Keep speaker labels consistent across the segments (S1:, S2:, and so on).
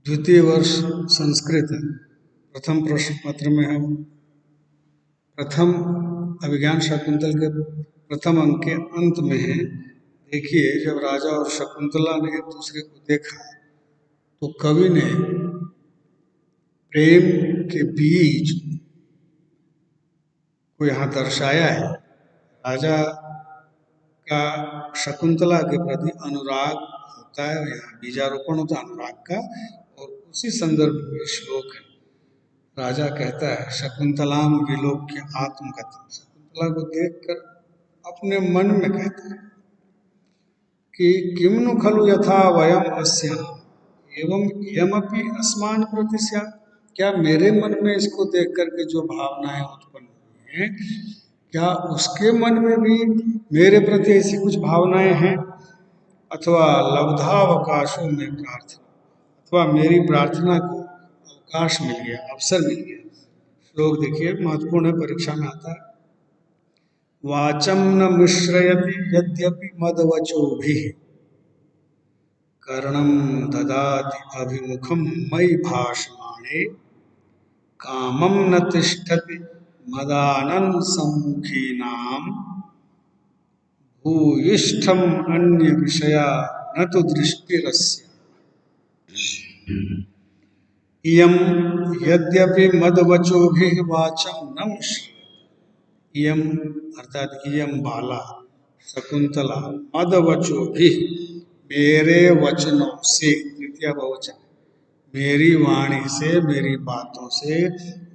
S1: द्वितीय वर्ष संस्कृत प्रथम प्रश्न पत्र में हम प्रथम अभिज्ञान शाकुंतल के प्रथम अंक के अंत में हैं। देखिए, जब राजा और शकुंतला ने एक दूसरे को देखा तो कवि ने प्रेम के बीज को यहाँ दर्शाया है। राजा का शकुंतला के प्रति अनुराग होता है, यहाँ बीजारोपण होता है अनुराग का, और उसी संदर्भ में श्लोक है। राजा कहता है, शकुंतलाम विलोक्य आत्मगतम्, शकुंतला को देखकर अपने मन में कहता है कि किम नु खलु यथा वयम अस्याम एवं इयमपि अस्मान प्रति स्यात्, क्या मेरे मन में इसको देख करके जो भावनाएं उत्पन्न हुई हैं, क्या उसके मन में भी मेरे प्रति ऐसी कुछ भावनाएं हैं? अथवा लब्धावकाशों में प्रार्थना, अथवा मेरी प्रार्थना को अवकाश मिल गया, अवसर मिल गया। श्लोक देखिए, महत्वपूर्ण है, परीक्षा में आता है। वाचम न मिश्रयति यद्यपि मदवचोभिः कर्णम ददाति अभिमुखम मयि भाषमाणे कामम न तिष्ठति मदानन सम्मुखीनाम भूयिष्ठम अन्य विषया न तो दृष्टिरस्य इयम यद्यपि मदवचोभिः वाचम न मिश्रयति। इयम अर्थात इयम बाला शकुंतला मदवचोभिः, मेरे वचनों से, तृतीया बहुवचन, मेरी वाणी से, मेरी बातों से,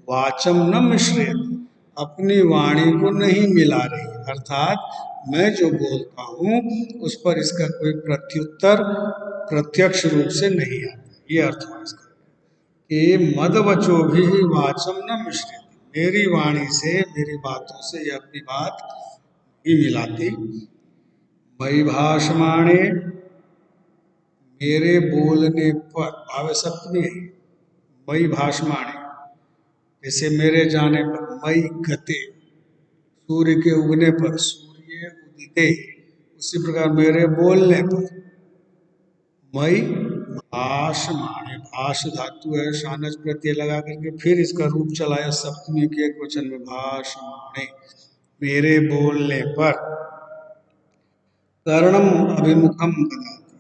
S1: वाचम न मिश्रयति, अपनी वाणी को नहीं मिला रही, अर्थात मैं जो बोलता हूँ उस पर इसका कोई प्रत्युत्तर प्रत्यक्ष रूप से नहीं आता। ये अर्थ है इसका कि मदवचोभिः वाचम न मिश्रयति, मेरी वाणी से, मेरी बातों से यह अपनी बात नहीं मिलाती। मयि भाषमाणे, मेरे बोलने पर, भाव सप्तमी है, मयि भाषमाणे, जैसे मेरे जाने पर, मयि गते, सूर्य के उगने पर, सूर्य उदिते, उसी प्रकार मेरे बोलने पर, मयि भाषमाणे, भाष धातु है, शानच प्रत्यय लगा करके फिर इसका रूप चलाया सप्तमी के एक वचन में, भाषमाणे, मेरे बोलने पर। कर्णम अभिमुखम ददाति,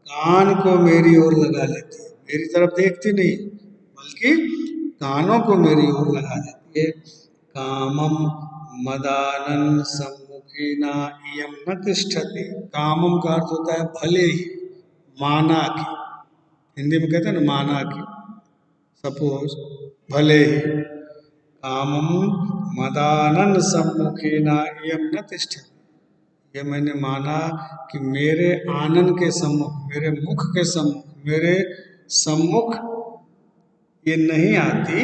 S1: कान को मेरी ओर लगा लेती है, मेरी तरफ देखती नहीं बल्कि कानों को मेरी ओर लगा देती है। कामम मदानन सम्मुखीना इयम न तिष्ठति, कामम का अर्थ होता है भले ही, माना की, हिंदी में कहते हैं ना माना की, सपोज, भले ही। कामम मदानन सम्मुखीना इयम न तिष्ठति, ये मैंने माना कि मेरे आनन के सम्मुख, मेरे मुख के सम्मुख, मेरे सम्मुख ये नहीं आती,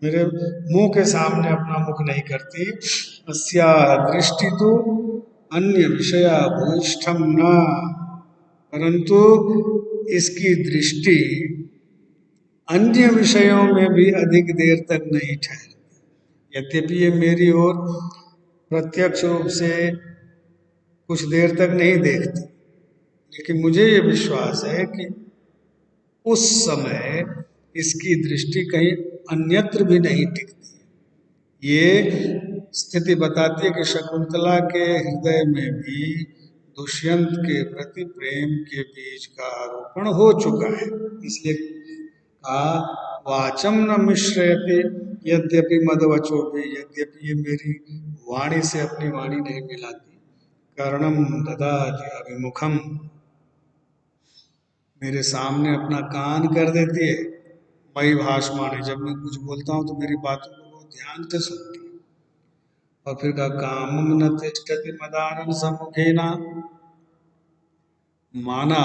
S1: मेरे मुंह के सामने अपना मुख नहीं करती। अस्या दृष्टि तो अन्य विषया भूयिष्ठम न, परंतु इसकी दृष्टि अन्य विषयों में भी अधिक देर तक नहीं ठहरती। यद्यपि ये मेरी ओर प्रत्यक्ष रूप से कुछ देर तक नहीं देखती, लेकिन मुझे ये विश्वास है कि उस समय इसकी दृष्टि कहीं अन्यत्र भी नहीं टिकती। ये स्थिति बताती है कि शकुंतला के हृदय में भी दुष्यंत के प्रति प्रेम के बीज का आरोपण हो चुका है। इसलिए कहा, वाचम न मिश्रयति यद्यपि मदवचोभिः, यद्यपि ये मेरी वाणी से अपनी वाणी नहीं मिलाती। कर्णम ददाति अभिमुखम, मेरे सामने अपना कान कर देती है। मयि भाषमाणे, जब मैं कुछ बोलता हूँ तो मेरी बातों को बहुत ध्यान से सुनती है। और फिर कहा, कामम न तिष्ठति मदानन सम्मुखीना, माना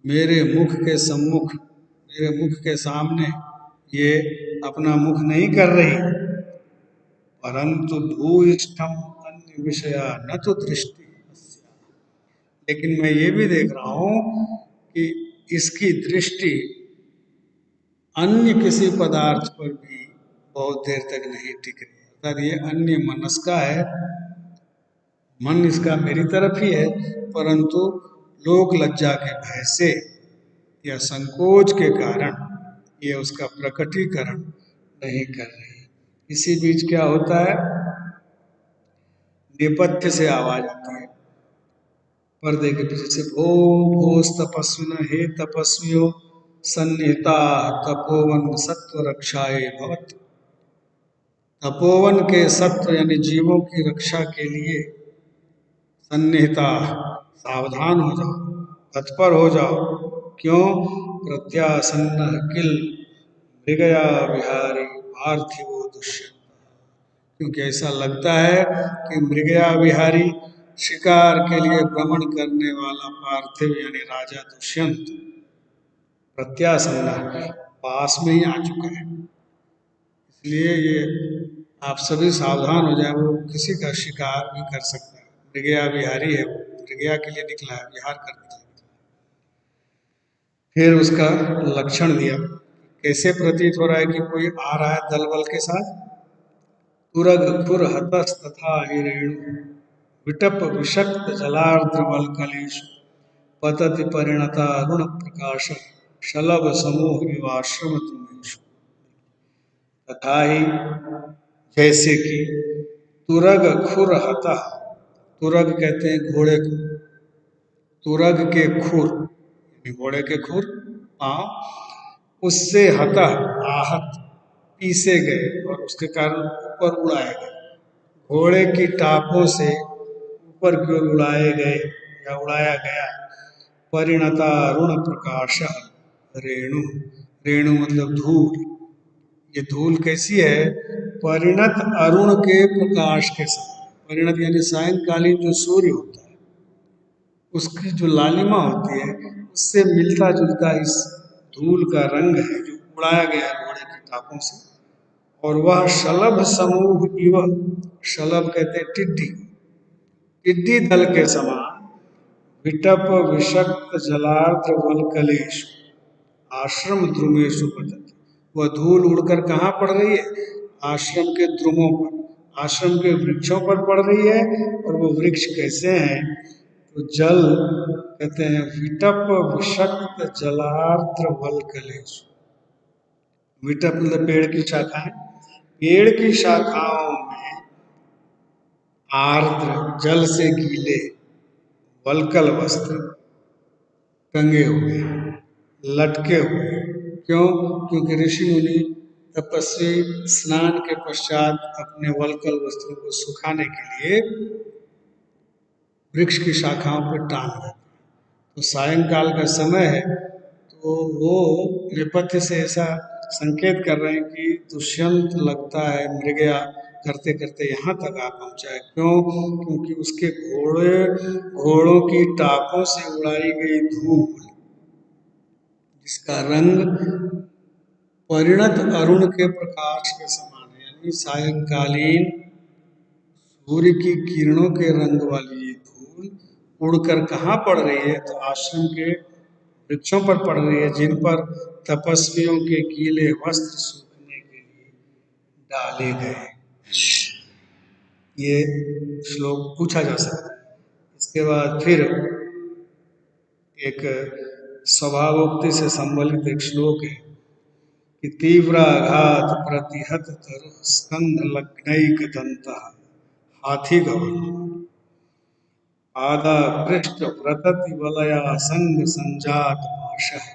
S1: मेरे मुख के सम्मुख, मेरे मुख के सामने ये अपना मुख नहीं कर रही, परंतु भूयिष्ठम अन्य विषया न तो दृष्टि, लेकिन मैं ये भी देख रहा हूं कि इसकी दृष्टि अन्य किसी पदार्थ पर भी बहुत देर तक नहीं टिक रही, अर्थात ये अन्य मनस्का है, मन इसका मेरी तरफ ही है, परंतु लोक लज्जा के भय से या संकोच के कारण ये उसका प्रकटीकरण नहीं कर रही। इसी बीच क्या होता है, नेपथ्य से आवाज आती है पर्दे के पीछे से, भो भोस तपस्विन हे तपस्वियों सन्निहिता तपोवन सत्व रक्षाए भवत। तपोवन के सत्व यानी जीवों की रक्षा के लिए सन्निहिता सावधान हो जाओ, तत्पर हो जाओ। क्यों? प्रत्यासन्न किल मृगया विहारी पार्थिवो दुष्यंत। क्योंकि ऐसा लगता है कि मृगया विहारी शिकार के लिए भ्रमण करने वाला पार्थिव यानी राजा दुष्यंत प्रत्यासन्न पास में ही आ चुका है। इसलिए ये आप सभी सावधान हो जाए, वो किसी का शिकार भी कर सकता है। मृगया विहारी है, वो मृगया के लिए निकला है, विहार करने के लिए निकला है। फिर उसका लक्षण दिया, कैसे प्रतीत हो रहा है कि कोई आ रहा है दल बल के साथ। तुरग खुर हतस तथा हिरेणु विटप विषक्त जलार्द्र वल्कलेषु पतति परिणता अरुण प्रकाश शलभ समूह विवाश्रम तुमेषु। तथा ही जैसे कि तुरग खुर हतः, तुरग कहते हैं घोड़े को, तुरग के खुर यानी घोड़े के खुर पांव, उससे हतः आहत पीसे गए और उसके कारण ऊपर उड़ाए गए, घोड़े की टापों से ऊपर की ओर उड़ाए गए या उड़ाया गया। परिणता अरुण प्रकाश रेणु, रेणु मतलब धूल। ये धूल कैसी है? परिणत अरुण के प्रकाश के साथ। परिणत यानी सायंकालीन जो सूर्य होता है उसकी जो लालिमा होती है उससे मिलता जुलता इस धूल का रंग है जो उड़ाया गया है घोड़े की टापों से। और वह शलभ समूह इव, शलभ कहते हैं टिड्डी, टिड्डी दल के समान विटप विषक्त जलार्द्र वल्कलेश आश्रम द्रुमेशु पतति। वह धूल उड़कर कहाँ पड़ रही है? आश्रम के द्रुमों पर, आश्रम के वृक्षों पर पड़ रही है। और वो वृक्ष कैसे हैं? तो जल कहते हैं विटप विषक्त जलार्द्र वल्कलेश। विटप मतलब पेड़ की शाखाएं, पेड़ की शाखाओं में आर्द्र जल से गीले वल्कल वस्त्र टंगे हुए, लटके हुए। क्यों? क्योंकि ऋषि मुनि तपस्वी स्नान के पश्चात अपने वल्कल वस्त्रों को सुखाने के लिए वृक्ष की शाखाओं पर टांग देते। तो सायंकाल का समय है, तो वो नेपथ्य से ऐसा संकेत कर रहे हैं कि दुष्यंत लगता है मृगया करते करते यहाँ तक आ पहुंचा है। क्यों? क्योंकि उसके घोड़ों की टापों से उड़ाई गई धूल जिसका रंग परिणत अरुण के प्रकाश के समान है, यानी सायंकालीन सूर्य की किरणों के रंग वाली ये धूल उड़कर कहाँ पड़ रही है? तो आश्रम के वृक्षों पर पड़ रही है, जिन पर तपस्वियों के गीले वस्त्र सूखने के लिए डाले गए। ये श्लोक पूछा जा सकता है। इसके बाद फिर एक स्वभावोक्ति से संबलित एक श्लोक है कि तीव्राघात प्रतिहत तरु स्कंध लग्नैक दंता हाथी गवन आदा पृष्ठ व्रतति वलया संग संजात पाशः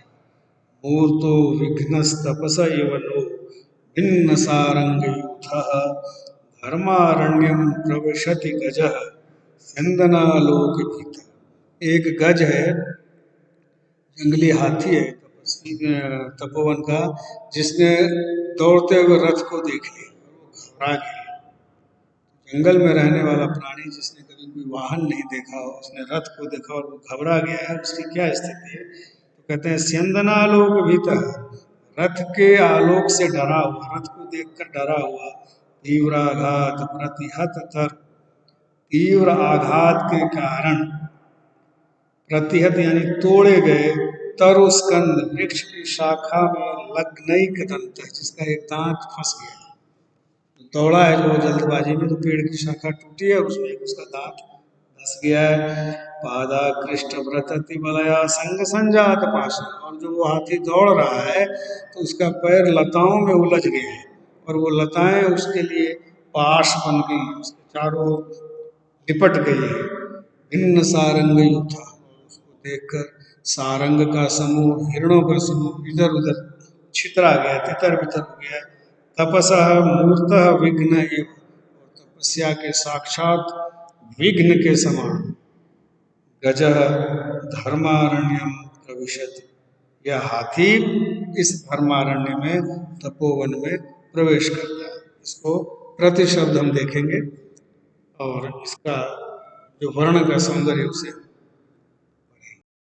S1: मूर्तो विघ्नस्तपस इव नो भिन्न सारंगयूथः धर्मारण्यम प्रविशति गजः स्यंदनालोक भीतः। एक गज है, जंगली हाथी है तपोवन का, जिसने दौड़ते हुए रथ को देख लिया और वो घबरा गया। जंगल में रहने वाला प्राणी जिसने कभी कोई वाहन नहीं देखा हो, उसने रथ को देखा और वो घबरा गया है, उसकी क्या स्थिति है? तो कहते हैं स्यंदनालोक भीतर, रथ के आलोक से डरा हुआ, रथ को देखकर डरा हुआ। तीव्राघात प्रतिहत तर, तीव्र आघात के कारण प्रतिहत यानी तोड़े गए, तरु स्कंद वृक्ष की शाखा में लग्नैक दंत है, जिसका एक दांत फंस गया। दौड़ा है जो जल्दबाजी में, तो पेड़ की शाखा टूटी है, उसमें उसका दांत फंस गया है। पादाकृष्ट व्रतति बलया संग संजात पाश। और जो वो हाथी दौड़ रहा है तो उसका पैर लताओं में उलझ गए हैं और वो लताएं उसके लिए पाश बन गई हैं, उसके चारों ओर लिपट गई है। भिन्न सारंग यूथा, उसको देखकर सारंग का समूह, हिरणों का समूह इधर उधर छितरा गया, तितर बितर हो गया। तपसः मूर्तः विघ्न एव, तपस्या के साक्षात विघ्न के समान। गजः धर्मारण्यम प्रविशति, यह हाथी इस धर्मारण्य में, तपोवन में प्रवेश करता है। इसको प्रतिशब्द हम देखेंगे और इसका जो वर्ण का सौंदर्य उसे